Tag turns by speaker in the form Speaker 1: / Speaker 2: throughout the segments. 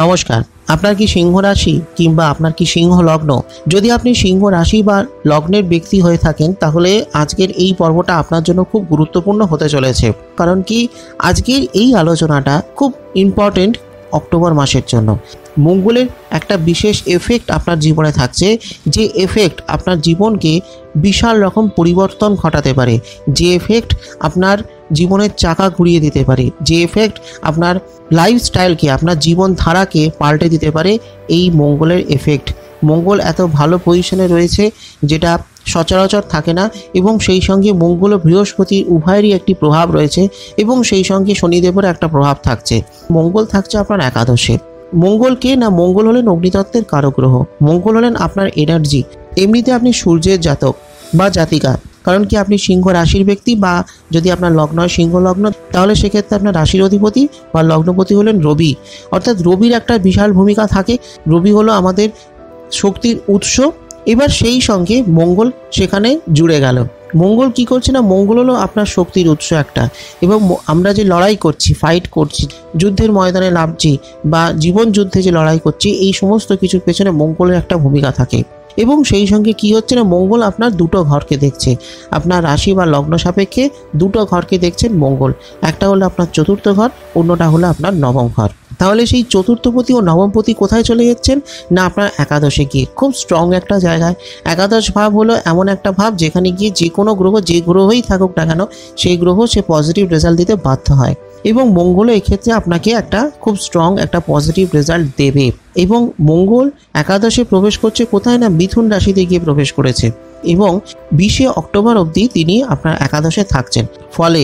Speaker 1: নমস্কার, আপনার কি সিংহ রাশি কিংবা আপনার কি সিংহ লগ্ন? যদি আপনি সিংহ রাশি বা লগ্নের ব্যক্তি হয়ে থাকেন তাহলে আজকের এই পর্বটা আপনার জন্য খুব গুরুত্বপূর্ণ হতে চলেছে। কারণ কি আজকের এই আলোচনাটা খুব ইম্পর্টেন্ট অক্টোবর মাসের জন্য। মঙ্গলের একটা বিশেষ এফেক্ট আপনার জীবনে থাকছে, যে এফেক্ট আপনার জীবনকে বিশাল রকম পরিবর্তন ঘটাতে পারে, যে এফেক্ট আপনার জীবনের চাকা ঘুরিয়ে দিতে পারে, যে এফেক্ট আপনার লাইফস্টাইলকে, আপনার জীবনধারাকে পাল্টে দিতে পারে। এই মঙ্গলের এফেক্ট, মঙ্গল এত ভালো পজিশনে রয়েছে যেটা সচরাচর থাকে না, এবং সেই সঙ্গে মঙ্গল ও বৃহস্পতির উভয়েরই একটি প্রভাব রয়েছে, এবং সেই সঙ্গে শনিদেবের একটা প্রভাব থাকছে। মঙ্গল থাকছে আপনার একাদশে। মঙ্গল কে না? মঙ্গল হলেন অগ্নিতত্ত্বের কারক গ্রহ। মঙ্গল হলেন আপনার এনার্জি। এমনিতে আপনি সূর্যের জাতক বা জাতিকা, কারণ কি আপনি সিংহ রাশির ব্যক্তি, বা যদি আপনার লগ্ন হয় সিংহ লগ্ন, তাহলে সেক্ষেত্রে আপনার রাশির অধিপতি বা লগ্নপতি হলেন রবি। অর্থাৎ রবির একটা বিশাল ভূমিকা থাকে। রবি হলো আমাদের শক্তির উৎস। এবার সেই সঙ্গে মঙ্গল সেখানে জুড়ে গেল। মঙ্গল কি করছে না? মঙ্গল হলো আপনার শক্তির উৎস একটা, এবং আমরা যে লড়াই করছি, ফাইট করছি, যুদ্ধের ময়দানে নামছি বা জীবন যুদ্ধে যে লড়াই করছি, এই সমস্ত কিছুর পেছনে মঙ্গলের একটা ভূমিকা থাকে। এবং সেই সঙ্গে কি হচ্ছে না, মঙ্গল আপনার দুটো ঘরকে দেখছে। আপনার রাশি বা লগ্ন সাপেক্ষে দুটো ঘরকে দেখছেন মঙ্গল। একটা হলো আপনার চতুর্থ ঘর, অন্যটা হলো আপনার নবম ঘর। তাহলে সেই চতুর্থপতি ও নবমপতি কোথায় চলে যাচ্ছেন না? আপনার একাদশে গিয়ে, খুব স্ট্রং একটা জায়গায়। একাদশ ভাব হলো এমন একটা ভাব যেখানে গিয়ে যে কোনো গ্রহ, যে গ্রহই থাকুক না কেন, সেই গ্রহ সে পজিটিভ রেজাল্ট দিতে বাধ্য হয়। এবং মঙ্গলও এক্ষেত্রে আপনাকে একটা খুব স্ট্রং একটা পজিটিভ রেজাল্ট দেবে। এবং মঙ্গল একাদশে প্রবেশ করছে কোথায় না? মিথুন রাশিতে গিয়ে প্রবেশ করেছে, এবং 20শে অক্টোবর অবধি তিনি আপনার একাদশে থাকছেন। ফলে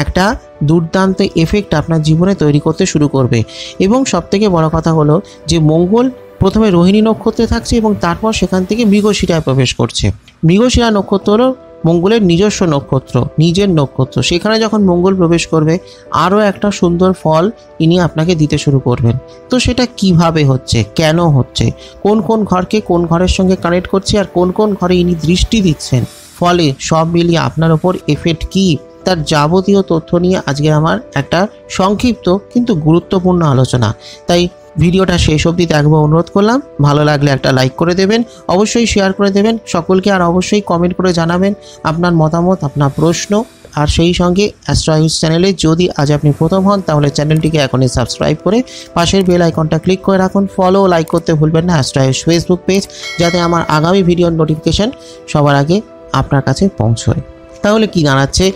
Speaker 1: একটা দুর্দান্ত এফেক্ট আপনার জীবনে তৈরি করতে শুরু করবে। এবং সবথেকে বড় কথা হলো যে মঙ্গল প্রথমে রোহিণী নক্ষত্রে থাকছে, এবং তারপর সেখান থেকে মৃগশিরায় প্রবেশ করছে। মৃগশিরা নক্ষত্র হলো মঙ্গলের নিজস্ব নক্ষত্র, নিজের নক্ষত্র। সেখানে যখন মঙ্গল প্রবেশ করবে, আরও একটা সুন্দর ফল ইনি আপনাকে দিতে শুরু করবেন। তো সেটা কিভাবে হচ্ছে, কেন হচ্ছে, কোন কোন ঘরকে কোন ঘরের সঙ্গে কানেক্ট করছে, আর কোন কোন ঘরে ইনি দৃষ্টি দিচ্ছেন, ফলে সব মিলিয়ে আপনার ওপর এফেক্ট কী, তার যাবতীয় তথ্য নিয়ে আজকে আমার একটা সংক্ষিপ্ত কিন্তু গুরুত্বপূর্ণ আলোচনা। তাই ভিডিওটা শেষ অবধি দেখবো অনুরোধ করলাম। ভালো লাগলে একটা লাইক করে দেবেন, অবশ্যই শেয়ার করে দেবেন সকলকে, আর অবশ্যই কমেন্ট করে জানাবেন আপনার মতামত, আপনার প্রশ্ন। আর সেই সঙ্গে অ্যাস্ট্রোহাউস চ্যানেলে যদি আজ আপনি প্রথম হন, তাহলে চ্যানেলটিকে এখনই সাবস্ক্রাইব করে পাশের বেল আইকনটা ক্লিক করে রাখুন। ফলো লাইক করতে ভুলবেন না অ্যাস্ট্রোহাউস ফেসবুক পেজ, যাতে আমার আগামী ভিডিওর নোটিফিকেশান সবার আগে আপনার কাছে পৌঁছয়। তাহলে কি দাঁড়াচ্ছে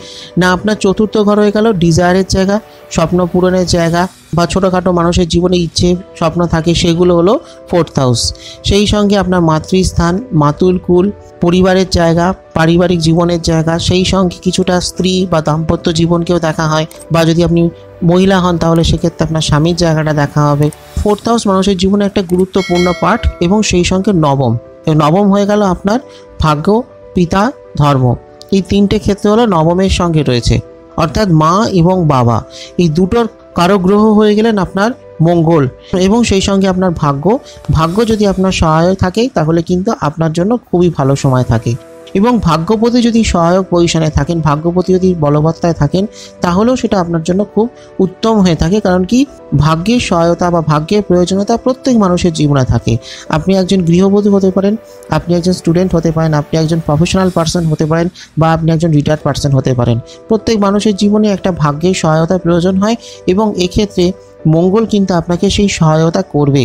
Speaker 1: না, আপনার চতুর্থ ঘর হয়ে গেল ডিজায়ারের জায়গা, স্বপ্ন পূরণের জায়গা, বা ছোটোখাটো মানুষের জীবনে ইচ্ছে স্বপ্ন থাকে, সেগুলো হলো ফোর্থ হাউস। সেই সঙ্গে আপনার মাতৃস্থান, মাতুল কুল, পরিবারের জায়গা, পারিবারিক জীবনের জায়গা, সেই সঙ্গে কিছুটা স্ত্রী বা দাম্পত্য জীবনকেও দেখা হয়, বা যদি আপনি মহিলা হন তাহলে সেক্ষেত্রে আপনার স্বামীর জায়গাটা দেখা হবে। ফোর্থ হাউস মানুষের জীবনে একটা গুরুত্বপূর্ণ পার্ট। এবং সেই সঙ্গে নবম হয়ে গেল আপনার ভাগ্য, পিতা, ধর্ম। এই তিনটে ক্ষেত্রে হলো নবমের সঙ্গে রয়েছে, অর্থাৎ মা এবং বাবা, এই দুটোর কারক গ্রহ হয়ে গেলেন আপনার মঙ্গল। এবং সেই সঙ্গে আপনার ভাগ্য যদি আপনার সহায়ক থাকে তাহলে কিন্তু আপনার জন্য খুবই ভালো সময় থাকে। এবং ভাগ্যপতি যদি সহায়ক পজিশনে থাকেন, ভাগ্যপতি যদি বলবত্তায় থাকেন, তাহলেও সেটা আপনার জন্য খুব উত্তম হয়ে থাকে। কারণ কি ভাগ্যের সহায়তা বা ভাগ্যের প্রয়োজনীয়তা প্রত্যেক মানুষের জীবনে থাকে। আপনি একজন গৃহবধূ হতে পারেন, আপনি একজন স্টুডেন্ট হতে পারেন, আপনি একজন প্রফেশনাল পার্সন হতে পারেন, বা আপনি একজন রিটায়ার্ড পার্সন হতে পারেন। প্রত্যেক মানুষের জীবনে একটা ভাগ্যের সহায়তা প্রয়োজন হয়, এবং এক্ষেত্রে মঙ্গল কিন্তু আপনাকে সেই সহায়তা করবে।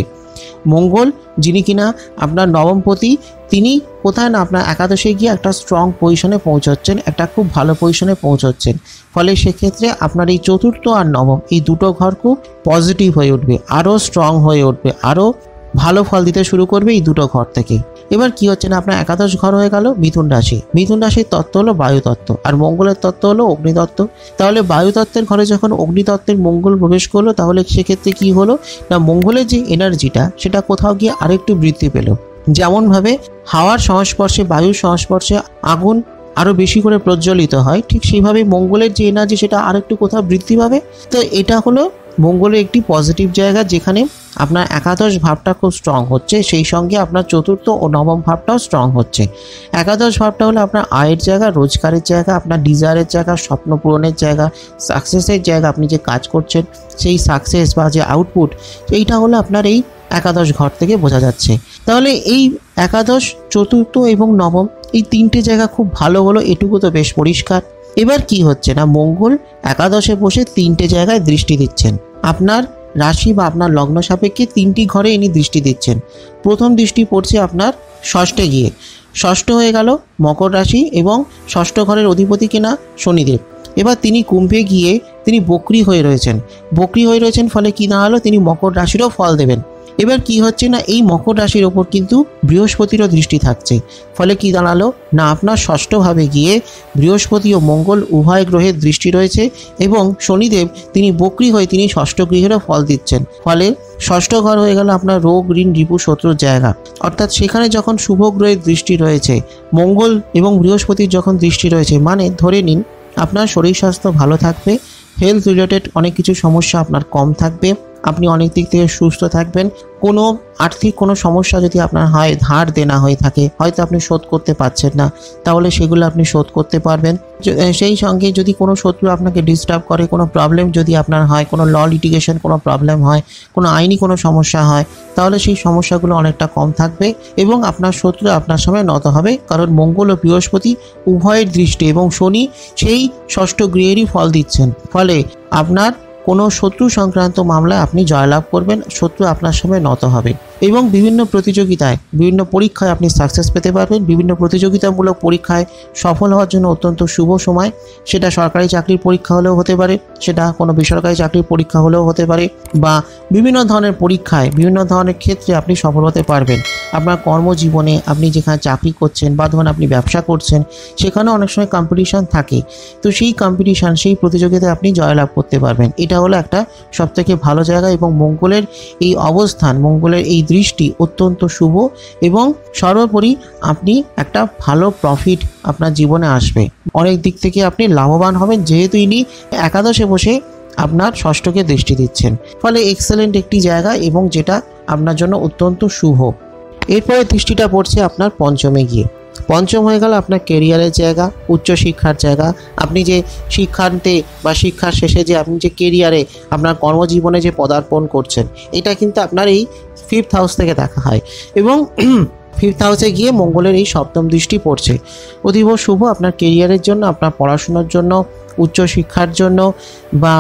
Speaker 1: মঙ্গল যিনি কিনা আপনার নবমপতি, তিনি কোথায় না আপনার একাদশে গিয়ে একটা স্ট্রং পজিশনে পৌঁছচ্ছেন, একটা খুব ভালো পজিশনে পৌঁছচ্ছেন। ফলে সেক্ষেত্রে আপনার এই চতুর্থ আর নবম এই দুটো ঘর খুব পজিটিভ হয়ে উঠবে, আরও স্ট্রং হয়ে উঠবে, আরও ভালো ফল দিতে শুরু করবে এই দুটো ঘর থেকে। এবার কি হচ্ছে না, আপনার একাদশ ঘর হয়ে গেল মিথুন রাশি। মিথুন রাশির তত্ত্ব হলো বায়ুতত্ত্ব, আর মঙ্গলের তত্ত্ব হলো অগ্নিতত্ত্ব। তাহলে বায়ুতত্ত্বের ঘরে যখন অগ্নিতত্ত্বের মঙ্গল প্রবেশ করলো, তাহলে সেক্ষেত্রে কি হলো না, মঙ্গলের যে এনার্জিটা সেটা কোথাও গিয়ে আরেকটু বৃদ্ধি পেল। যেমনভাবে হাওয়ার সংস্পর্শে, বায়ুর সংস্পর্শে আগুন আরও বেশি করে প্রজ্বলিত হয়, ঠিক সেইভাবে মঙ্গলের যে এনার্জি সেটা আরেকটু কোথাও বৃদ্ধি পাবে। তো এটা হলো মঙ্গলের একটি পজিটিভ জায়গা, যেখানে আপনার একাদশ ভাবটা খুব স্ট্রং হচ্ছে, সেই সঙ্গে আপনার চতুর্থ ও নবম ভাবটাও স্ট্রং হচ্ছে। একাদশ ভাবটা হলো আপনার আয়ের জায়গা, রোজগারের জায়গা, আপনার ডিজায়ারের জায়গা, স্বপ্ন পূরণের জায়গা, সাকসেসের জায়গা। আপনি যে কাজ করছেন সেই সাকসেস বা যে আউটপুট, এইটা হলো আপনার এই একাদশ ঘর থেকে বোঝা যাচ্ছে। তাহলে এই একাদশ, চতুর্থ এবং নবম এই তিনটে জায়গা খুব ভালো হলো, এটুকু তো বেশ পরিষ্কার। এবার কি হচ্ছে না, মঙ্গল একাদশে বসে তিনটে জায়গায় দৃষ্টি দিচ্ছেন। আপনার রাশি বা আপনার লগ্ন সাপেক্ষে তিনটি ঘরে ইনি দৃষ্টি দিচ্ছেন। প্রথম দৃষ্টি পড়ছে আপনার ষষ্ঠে গিয়ে, ষষ্ঠ হয়ে গেল মকর রাশি এবং ষষ্ঠ ঘরের অধিপতি কিনা শনিদেব। এবার তিনি কুম্ভে গিয়ে তিনি বক্রী হয়ে রয়েছেন, ফলে কি দাঁড়ালো, তিনি মকর রাশিরও ফল দেবেন। এবার কি হচ্ছে না, এই মকর রাশির ওপর কিন্তু বৃহস্পতিরও দৃষ্টি থাকছে, ফলে কি দাঁড়ালো না, আপনার ষষ্ঠভাবে গিয়ে বৃহস্পতি ও মঙ্গল উভয় গ্রহের দৃষ্টি রয়েছে এবং শনিদেব তিনি বক্রী হয়ে তিনি ষষ্ঠ গৃহেরও ফল দিচ্ছেন। ফলে ষষ্ঠ ঘর হয়ে গেল আপনার রোগ, ঋণ, রিপু, শত্রুর জায়গা। অর্থাৎ সেখানে যখন শুভ গ্রহের দৃষ্টি রয়েছে, মঙ্গল এবং বৃহস্পতির যখন দৃষ্টি রয়েছে, মানে ধরে নিন আপনার শরীর স্বাস্থ্য ভালো থাকবে, হেলথ রিলেটেড অনেক কিছু সমস্যা আপনার কম থাকবে, আপনি অনেক দিক থেকে সুস্থ থাকবেন। কোনো আর্থিক কোনো সমস্যা যদি আপনার হয়, ধার দেনা হয়ে থাকে, হয়তো আপনি শোধ করতে পারছেন না, তাহলে সেগুলো আপনি শোধ করতে পারবেন। সেই সঙ্গে যদি কোনো শত্রু আপনাকে ডিস্টার্ব করে, কোনো প্রবলেম যদি আপনার হয়, কোনো ল লিটিগেশন কোনো প্রবলেম হয়, কোনো আইনি কোনো সমস্যা হয়, তাহলে সেই সমস্যাগুলো অনেকটা কম থাকবে এবং আপনার শত্রু আপনার সামনে নত হবে, কারণ মঙ্গল ও বৃহস্পতি উভয়ের দৃষ্টি এবং শনি সেই ষষ্ঠ গৃহেরই ফল দিচ্ছেন। ফলে আপনার কোনো শত্রু সংক্রান্ত মামলায় আপনি জয়লাভ করবেন, শত্রু আপনার সামনে নত হবে এবং বিভিন্ন প্রতিযোগিতায়, বিভিন্ন পরীক্ষায় আপনি সাকসেস পেতে পারবেন। বিভিন্ন প্রতিযোগিতামূলক পরীক্ষায় সফল হওয়ার জন্য অত্যন্ত শুভ সময়। সেটা সরকারি চাকরির পরীক্ষা হলেও হতে পারে, সেটা কোনো বেসরকারি চাকরির পরীক্ষা হলেও হতে পারে, বা বিভিন্ন ধরনের পরীক্ষায়, বিভিন্ন ধরনের ক্ষেত্রে আপনি সফল হতে পারবেন। আপনার কর্মজীবনে আপনি যেখানে চাকরি করছেন বা ধরুন আপনি ব্যবসা করছেন, সেখানে অনেক সময় কম্পিটিশান থাকে, তো সেই কম্পিটিশান, সেই প্রতিযোগিতায় আপনি জয়লাভ করতে পারবেন। এটা হলো একটা সবথেকে ভালো জায়গা এবং মঙ্গলের এই অবস্থান, মঙ্গলের এই দৃষ্টি অত্যন্ত শুভ এবং সর্বোপরি আপনি একটা ভালো প্রফিট আপনার জীবনে আসবে, অনেক দিক থেকে আপনি লাভবান হবেন, যেহেতু ইনি একাদশে বসে আপনার ষষ্ঠকে দৃষ্টি দিচ্ছেন। ফলে এক্সেলেন্ট একটি জায়গা এবং যেটা আপনার জন্য অত্যন্ত শুভ। এরপরে দৃষ্টিটা পড়ছে আপনার পঞ্চমে গিয়ে। পঞ্চম হয়ে গেল আপনার কেরিয়ারের জায়গা, উচ্চশিক্ষার জায়গা। আপনি যে শিক্ষান্তে বা শিক্ষার শেষে যে আপনি যে কেরিয়ারে আপনার কর্মজীবনে যে পদার্পণ করছেন, এটা কিন্তু আপনার এই 5th হাউস থেকে দেখা হয় এবং 5th হাউসে গিয়ে মঙ্গলের এই সপ্তম দৃষ্টি পড়ছে। অতীব শুভ আপনার কেরিয়ারের জন্য, আপনার পড়াশোনার জন্য, উচ্চশিক্ষার জন্য বা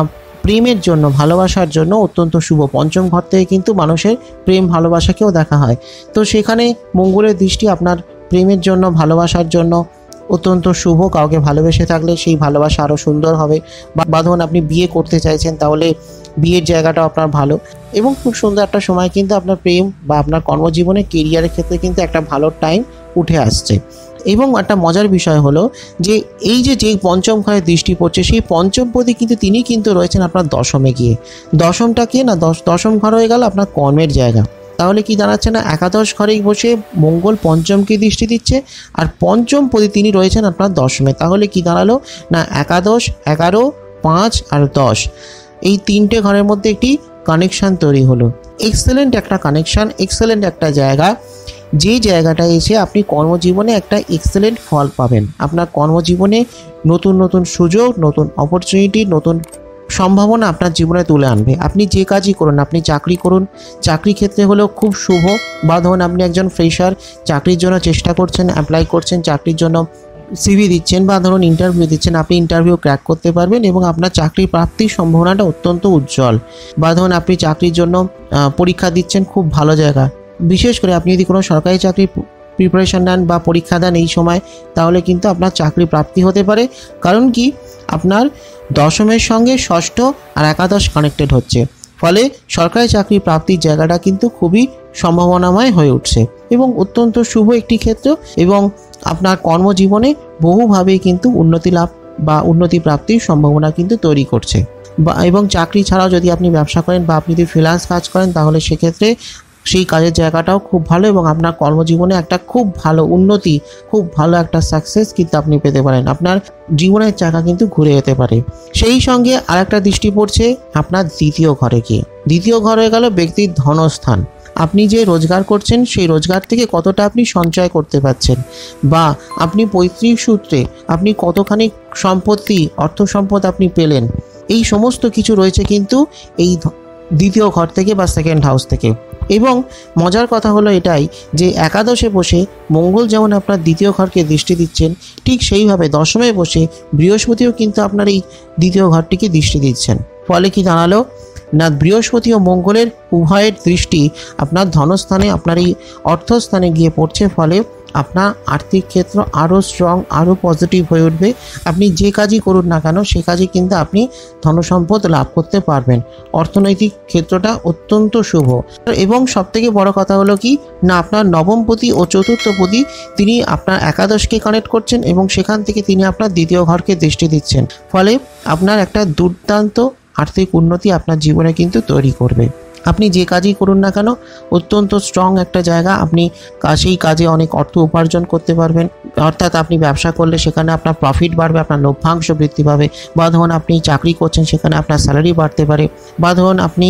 Speaker 1: প্রেমের জন্য, ভালোবাসার জন্য অত্যন্ত শুভ। পঞ্চম ঘর থেকে কিন্তু মানুষের প্রেম ভালোবাসাকেও দেখা হয়, তো সেখানে মঙ্গলের দৃষ্টি আপনার প্রেমের জন্য, ভালোবাসার জন্য অত্যন্ত শুভ। কাউকে ভালোবেসে থাকলে সেই ভালোবাসা আরও সুন্দর হবে, বা ধরুন আপনি বিয়ে করতে চাইছেন, তাহলে বিয়ের জায়গাটাও আপনার ভালো এবং খুব সুন্দর একটা সময় কিন্তু আপনার প্রেম বা আপনার কর্মজীবনে, কেরিয়ারের ক্ষেত্রে কিন্তু একটা ভালো টাইম উঠে আসছে। এবং একটা মজার বিষয় হলো যে এই যে পঞ্চম ঘরে দৃষ্টি পড়ছে, সেই পঞ্চমপতি কিন্তু তিনি কিন্তু রয়েছেন আপনার দশমে গিয়ে। দশমটা কি না, দশম ঘর হয়ে গেল আপনার কর্মের জায়গা। তাহলে কি দাঁড়াচ্ছে না, একাদশ ঘরেই বসে মঙ্গল পঞ্চমকে দৃষ্টি দিচ্ছে আর পঞ্চমপতি তিনি রয়েছেন আপনার দশমে। তাহলে কি দাঁড়ালো না, একাদশ, 11, 5 আর 10 এই তিনটে ঘরের মধ্যে একটি কানেকশান তৈরি হলো। এক্সেলেন্ট একটা কানেকশান, এক্সেলেন্ট একটা জায়গা, যে জায়গাটায় এসে আপনি কর্মজীবনে একটা এক্সেলেন্ট ফল পাবেন। আপনার কর্মজীবনে নতুন নতুন সুযোগ, নতুন অপরচুনিটি, নতুন সম্ভাবনা আপনার জীবনে তুলে আনবে। আপনি যে কাজই করুন, আপনি চাকরি করুন, চাকরি ক্ষেত্রে হলেও খুব শুভ, বা ধরুন আপনি একজন ফ্রেশার, চাকরির জন্য চেষ্টা করছেন, অ্যাপ্লাই করছেন, চাকরির জন্য সিভি দিচ্ছেন বা ধরুন ইন্টারভিউ দিচ্ছেন, আপনি ইন্টারভিউ ক্র্যাক করতে পারবেন এবং আপনার চাকরি প্রাপ্তির সম্ভাবনাটা অত্যন্ত উজ্জ্বল। বা ধরুন আপনি চাকরির জন্য পরীক্ষা দিচ্ছেন, খুব ভালো জায়গা। বিশেষ করে আপনি যদি কোনো সরকারি চাকরির প্রিপারেশন নেন বা পরীক্ষা দেন এই সময়, তাহলে কিন্তু আপনার চাকরি প্রাপ্তি হতে পারে। কারণ কি, আপনার দশমের সঙ্গে ষষ্ঠ আর একাদশ কানেক্টেড হচ্ছে, ফলে সরকারি চাকরি প্রাপ্তির জায়গাটা কিন্তু খুবই সম্ভাবনাময় হয়ে উঠছে এবং অত্যন্ত শুভ একটি ক্ষেত্র এবং আপনার কর্মজীবনে বহুভাবেই কিন্তু উন্নতি লাভ বা উন্নতি প্রাপ্তির সম্ভাবনা কিন্তু তৈরি করছে। এবং চাকরি ছাড়াও যদি আপনি ব্যবসা করেন বা আপনি যদি ফ্রিল্যান্স কাজ করেন, তাহলে সেক্ষেত্রে সেই কাজের জায়গাটাও খুব ভালো এবং আপনার কর্মজীবনে একটা খুব ভালো উন্নতি, খুব ভালো একটা সাকসেস কিন্তু আপনি পেতে পারেন। আপনার জীবনের চাকা কিন্তু ঘুরে যেতে পারে। সেই সঙ্গে আরেকটা দৃষ্টি পড়ছে আপনার দ্বিতীয় ঘরে গিয়ে। দ্বিতীয় ঘর হয়ে গেল ব্যক্তির ধনস্থান। আপনি যে রোজগার করছেন সেই রোজগার থেকে কতটা আপনি সঞ্চয় করতে পারছেন, বা আপনি পৈতৃক সূত্রে আপনি কতখানি সম্পত্তি, অর্থ সম্পদ আপনি পেলেন, এই সমস্ত কিছু রয়েছে কিন্তু এই দ্বিতীয় ঘর থেকে বা সেকেন্ড হাউস থেকে। এবং মজার কথা হলো এটাই যে একাদশে বসে মঙ্গল যেমন আপনার দ্বিতীয় ঘরকে দৃষ্টি দিচ্ছেন, ঠিক সেইভাবে দশমে বসে বৃহস্পতিও কিন্তু আপনার এই দ্বিতীয় ঘরটিকে দৃষ্টি দিচ্ছেন। ফলে কি দাঁড়ালো না, বৃহস্পতি ও মঙ্গলের উভয়ের দৃষ্টি আপনার ধনস্থানে, আপনার এই অর্থস্থানে গিয়ে পড়ছে। ফলে আপনার আর্থিক ক্ষেত্র আরও স্ট্রং, আরও পজিটিভ হয়ে উঠবে। আপনি যে কাজই করুন না কেন সে কাজে কিন্তু আপনি ধনসম্পদ লাভ করতে পারবেন। অর্থনৈতিক ক্ষেত্রটা অত্যন্ত শুভ। এবং সবথেকে বড় কথা হলো কি না, আপনার নবমপতি ও চতুর্থপতি তিনি আপনার একাদশকে কানেক্ট করছেন এবং সেখান থেকে তিনি আপনার দ্বিতীয় ঘরকে দৃষ্টি দিচ্ছেন। ফলে আপনার একটা দুর্দান্ত আর্থিক উন্নতি আপনার জীবনে কিন্তু তৈরি করবে। আপনি যে কাজই করুন না কেন অত্যন্ত স্ট্রং একটা জায়গা। আপনি সেই কাজে অনেক অর্থ উপার্জন করতে পারবেন। অর্থাৎ আপনি ব্যবসা করলে সেখানে আপনার প্রফিট বাড়বে, আপনার লভ্যাংশ বৃদ্ধি পাবে, বা ধরুন আপনি চাকরি করছেন সেখানে আপনার স্যালারি বাড়তে পারে, বা ধরুন আপনি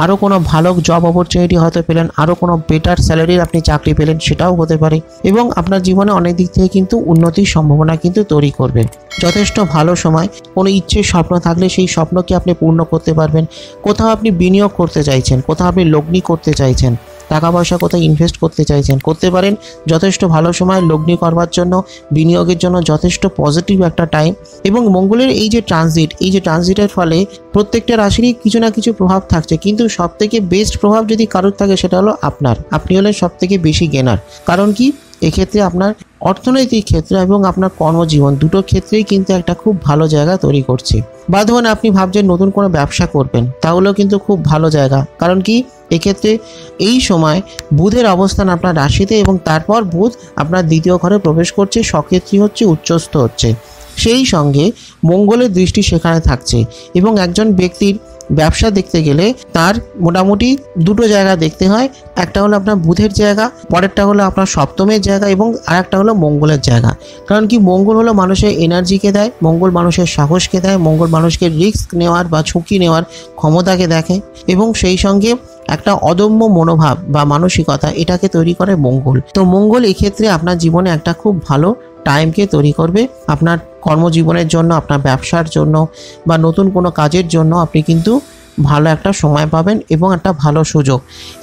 Speaker 1: আরও কোনো ভালো জব অপরচুনিটি হয়তো পেলেন, আরও কোনো বেটার স্যালারির আপনি চাকরি পেলেন, সেটাও হতে পারে। এবং আপনার জীবনে অনেক দিক থেকে কিন্তু উন্নতির সম্ভাবনা কিন্তু তৈরি করবে। যথেষ্ট ভালো সময়। কোনো ইচ্ছের স্বপ্ন থাকলে সেই স্বপ্নকে আপনি পূর্ণ করতে পারবেন। কোথাও আপনি বিনিয়োগ করতে চাইছেন, কোথাও আপনি লগ্নি করতে চাইছেন, টাকা পয়সা কোথায় ইনভেস্ট করতে চাইছেন, করতে পারেন। যথেষ্ট ভালো সময় লগ্নি করবার জন্য, বিনিয়োগের জন্য যথেষ্ট পজিটিভ একটা টাইম। এবং মঙ্গলের এই যে ট্রানজিটের ফলে প্রত্যেকটা রাশিরই কিছু না কিছু প্রভাব থাকছে, কিন্তু সবথেকে বেস্ট প্রভাব যদি কারোর থাকে সেটা হলো আপনার। আপনি হলেন সবথেকে বেশি গেনার। কারণ কি, এক্ষেত্রে আপনার অর্থনৈতিক ক্ষেত্র এবং আপনার কর্মজীবন দুটো ক্ষেত্রেই কিন্তু একটা খুব ভালো জায়গা তৈরি করছে। বা ধরুন আপনি ভাবছেন নতুন কোনো ব্যবসা করবেন, তাহলেও কিন্তু খুব ভালো জায়গা। কারণ কি, এক্ষেত্রে এই সময় বুধের অবস্থান আপনার রাশিতে এবং তারপর বুধ আপনার দ্বিতীয় ঘরে প্রবেশ করছে, সক্ষেত্রী হচ্ছে, উচ্চস্থ হচ্ছে। সেই সঙ্গে মঙ্গলের দৃষ্টি সেখানে থাকছে। এবং একজন ব্যক্তির ব্যবসা দেখতে গেলে তার মোটামুটি দুটো জায়গা দেখতে হয়। একটা হলো আপনার বুধের জায়গা, পরেরটা হলো আপনার সপ্তমের জায়গা, এবং আরেকটা হলো মঙ্গলের জায়গা। কারণ কি, মঙ্গল হলো মানুষের এনার্জিকে দেয়, মঙ্গল মানুষের সাহসকে দেয়, মঙ্গল মানুষকে রিস্ক নেওয়ার বা ঝুঁকি নেওয়ার ক্ষমতাকে দেখে, এবং সেই সঙ্গে একটা অদম্য মনোভাব বা মানসিকতা এটাকে তৈরি করে মঙ্গল। তো মঙ্গল এক্ষেত্রে আপনার জীবনে একটা খুব ভালো টাইমকে তৈরি করবে। আপনার কর্মজীবনের জন্য, আপনার ব্যবসার জন্য বা নতুন কোনো কাজের জন্য আপনি কিন্তু ভালো একটা সময় পাবেন এবং একটা ভালো সুযোগ।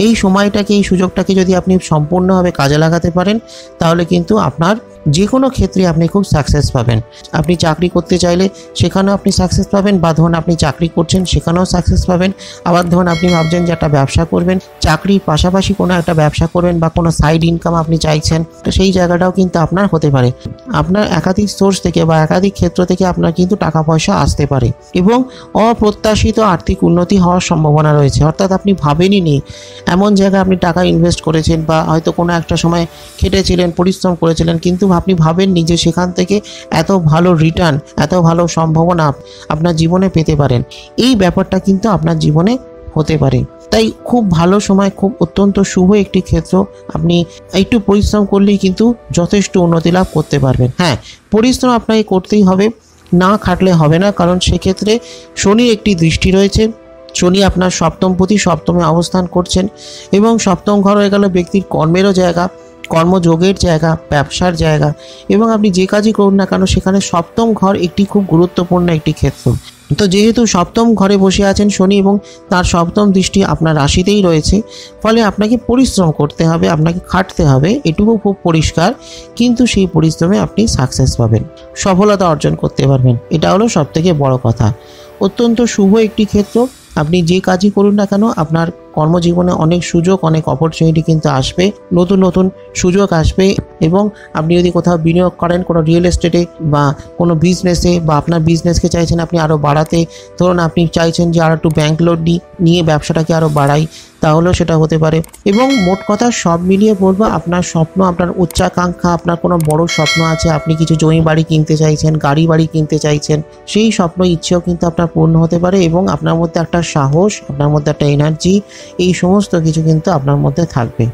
Speaker 1: এই সময়টাকে, এই সুযোগটাকে যদি আপনি সম্পূর্ণভাবে কাজে লাগাতে পারেন তাহলে কিন্তু আপনার যে কোনো ক্ষেত্রে আপনি খুব সাকসেস পাবেন। আপনি চাকরি করতে চাইলে সেখানেও আপনি সাকসেস পাবেন, বা ধরুন আপনি চাকরি করছেন সেখানেও সাকসেস পাবেন। আবার ধরুন আপনি ভাবছেন যে একটা ব্যবসা করবেন, চাকরির পাশাপাশি কোনো একটা ব্যবসা করবেন বা কোনো সাইড ইনকাম আপনি চাইছেন, তো সেই জায়গাটাও কিন্তু আপনার হতে পারে। আপনার একাধিক সোর্স থেকে বা একাধিক ক্ষেত্র থেকে আপনার কিন্তু টাকা পয়সা আসতে পারে এবং অপ্রত্যাশিত আর্থিক উন্নতি হওয়ার সম্ভাবনা রয়েছে। অর্থাৎ আপনি ভাবেননি এমন জায়গায় আপনি টাকা ইনভেস্ট করেছেন, বা হয়তো কোনো একটা সময় খেটেছিলেন, পরিশ্রম করেছিলেন, কিন্তু আপনি ভাবেননি যে সেখান থেকে এত ভালো রিটার্ন, এত ভালো সম্ভাবনা আপনার জীবনে পেতে পারেন। এই ব্যাপারটা কিন্তু আপনার জীবনে হতে পারে। তাই খুব ভালো সময়, খুব অত্যন্ত শুভ একটি ক্ষেত্র। আপনি একটু পরিশ্রম করলেই কিন্তু যথেষ্ট উন্নতি লাভ করতে পারবেন। হ্যাঁ, পরিশ্রম আপনাকে করতেই হবে, না খাটলে হবে না। কারণ সেক্ষেত্রে শনির একটি দৃষ্টি রয়েছে। শনি আপনার সপ্তমপতি, সপ্তমে অবস্থান করছেন এবং সপ্তম ঘর হয়ে গেল ব্যক্তির কর্মেরও জায়গা, কর্মযোগের জায়গা, ব্যবসার জায়গা। এবং আপনি যে কাজই করুন না কেন সেখানে সপ্তম ঘর একটি খুব গুরুত্বপূর্ণ একটি ক্ষেত্র। তো যেহেতু সপ্তম ঘরে বসে আছেন শনি এবং তার সপ্তম দৃষ্টি আপনার রাশিতেই রয়েছে, ফলে আপনাকে পরিশ্রম করতে হবে, আপনাকে খাটতে হবে, এটুকু খুব পরিষ্কার। কিন্তু সেই পরিশ্রমে আপনি সাকসেস পাবেন, সফলতা অর্জন করতে পারবেন। এটা হলো সবথেকে বড় কথা। অত্যন্ত শুভ একটি ক্ষেত্র। আপনি যে কাজই করুন না কেন আপনার কর্মজীবনে অনেক সুযোগ, অনেক অপরচুনিটি কিন্তু আসবে, নতুন নতুন সুযোগ আসবে। এবং আপনি যদি কোথাও বিনিয়োগ করেন, কোনো রিয়েল এস্টেটে বা কোনো বিজনেসে, বা আপনার বিজনেসকে চাইছেন আপনি আরও বাড়াতে, ধরুন আপনি চাইছেন যে আরও একটু ব্যাংক লোন নিয়ে ব্যবসাটাকে আরও বাড়াই, তাহলেও সেটা হতে পারে। এবং মোট কথা সব মিলিয়ে বলবো, আপনার স্বপ্ন, আপনার উচ্চাকাঙ্ক্ষা, আপনার কোনো বড় স্বপ্ন আছে, আপনি কিছু জমি বাড়ি কিনতে চাইছেন, গাড়ি বাড়ি কিনতে চাইছেন, সেই স্বপ্ন ইচ্ছেও কিন্তু আপনার পূর্ণ হতে পারে। এবং আপনার মধ্যে একটা সাহস, আপনার মধ্যে একটা এনার্জি, এই সমস্ত কিছু কিন্তু আপনার মধ্যে থাকবে,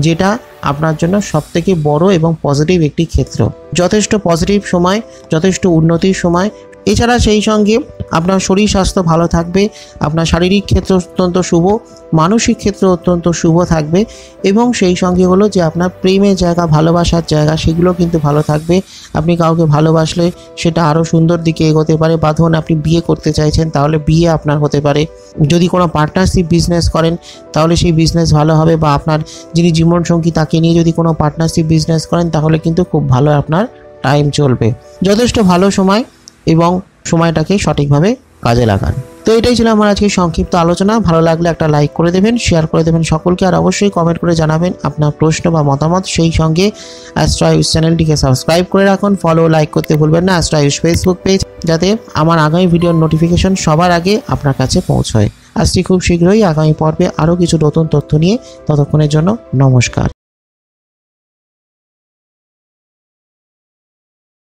Speaker 1: যেটা আপনার জন্য সবথেকে বড় এবং পজিটিভ একটি ক্ষেত্র। যথেষ্ট পজিটিভ সময়, যথেষ্ট উন্নতির সময়। এছাড়া সেই সঙ্গে আপনার শরীর স্বাস্থ্য ভালো থাকবে, আপনার শারীরিক ক্ষেত্র অত্যন্ত শুভ, মানসিক ক্ষেত্র অত্যন্ত শুভ থাকবে এবং সেই সঙ্গে হলো যে আপনার প্রেমের জায়গা, ভালোবাসার জায়গা, সেগুলো কিন্তু ভালো থাকবে। আপনি কাউকে ভালোবাসলে সেটা আরও সুন্দর দিকে এগোতে পারে, বা ধরুন আপনি বিয়ে করতে চাইছেন তাহলে বিয়ে আপনার হতে পারে। যদি কোনো পার্টনারশিপ বিজনেস করেন তাহলে সেই বিজনেস ভালো হবে, বা আপনার যিনি জীবনসঙ্গী তাকে নিয়ে যদি কোনো পার্টনারশিপ বিজনেস করেন তাহলে কিন্তু খুব ভালো আপনার টাইম চলবে। যথেষ্ট ভালো সময় এবং সময়টাকে সঠিকভাবে কাজে লাগান। তো এটাই ছিল আমার আজকে সংক্ষিপ্ত আলোচনা। ভালো লাগলে একটা লাইক করে দেবেন, শেয়ার করে দেবেন সকলকে, আর অবশ্যই কমেন্ট করে জানাবেন আপনার প্রশ্ন বা মতামত। সেই সঙ্গে অ্যাস্ট্রো আয়ুষ চ্যানেলটিকে সাবস্ক্রাইব করে রাখুন, ফলো লাইক করতে ভুলবেন না অ্যাস্ট্রো আয়ুষ ফেসবুক পেজ, যাতে আমার আগামী ভিডিওর নোটিফিকেশন সবার আগে আপনার কাছে পৌঁছয়। আসছি খুব শীঘ্রই আগামী পর্বে আরও কিছু নতুন তথ্য নিয়ে। ততক্ষণের জন্য নমস্কার।